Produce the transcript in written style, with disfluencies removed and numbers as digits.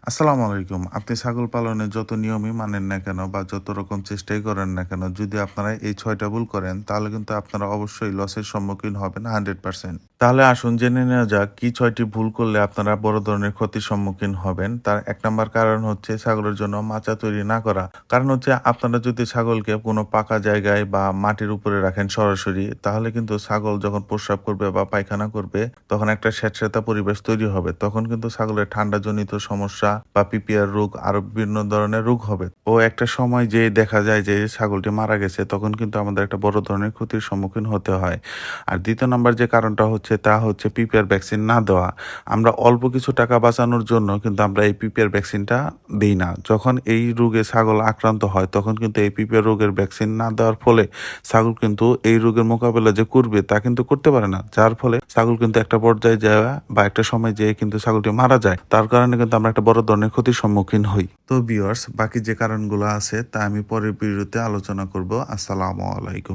আসসালামু আলাইকুম। আপনি ছাগল পালনের যত নিয়মই মানেন না কেন বা যত রকম চেষ্টাই করেন না কেন, যদি আপনারা এই ৬ টা ভুল করেন তাহলে কিন্তু আপনারা অবশ্যই লসের সম্মুখীন হবেন 100%। তাহলে আসুন জেনে নেওয়া যাক কি ৬ টি ভুল করলে আপনারা বড় ধরনের ক্ষতির সম্মুখীন হবেন। তার ১ নাম্বার কারণ হচ্ছে ছাগলের জন্য মাচা তৈরি না করা। কারণ হচ্ছে আপনারা যদি ছাগলকে কোনো পাকা জায়গায় বা মাটির উপরে রাখেন সরাসরি, তাহলে কিন্তু ছাগল যখন প্রস্রাব করবে বা পায়খানা করবে তখন একটা স্যাঁতসেঁতে পরিবেশ তৈরি হবে। তখন কিন্তু ছাগলের ঠান্ডাজনিত সমস্যা বা পিপিআর রোগ আরো বিভিন্ন ধরনের রোগ হবে। ও একটা সময় যেয়ে দেখা যায় যে ছাগলটি মারা গেছে, তখন কিন্তু আমাদের একটা বড় ধরনের ক্ষতির সম্মুখীন হতে হয়। আর ২য় নাম্বার যে কারণটা হচ্ছে তা হচ্ছে পিপিআর ভ্যাকসিন না দেওয়া। আমরা অল্প কিছু টাকা বাঁচানোর জন্য কিন্তু আমরা এই পিপিআর ভ্যাকসিনটা দেই না। যখন এই রোগে ছাগল আক্রান্ত হয় তখন কিন্তু এই পিপিআর রোগের ভ্যাকসিন না দেওয়ার ফলে ছাগল কিন্তু এই রোগের মোকাবেলা যে করবে তা কিন্তু করতে পারে না। যার ফলে ছাগল কিন্তু একটা পর্যায়ে যাওয়া বা একটা সময় যেয়ে কিন্তু ছাগলটি মারা যায়। তার কারণে কিন্তু আমরা একটা বড় ধরনের ক্ষতির সম্মুখীন হই। তো ভিউয়ার্স, বাকি যে কারণগুলো আছে তা আমি পরের ভিডিওতে আলোচনা করব। আসসালামু আলাইকুম।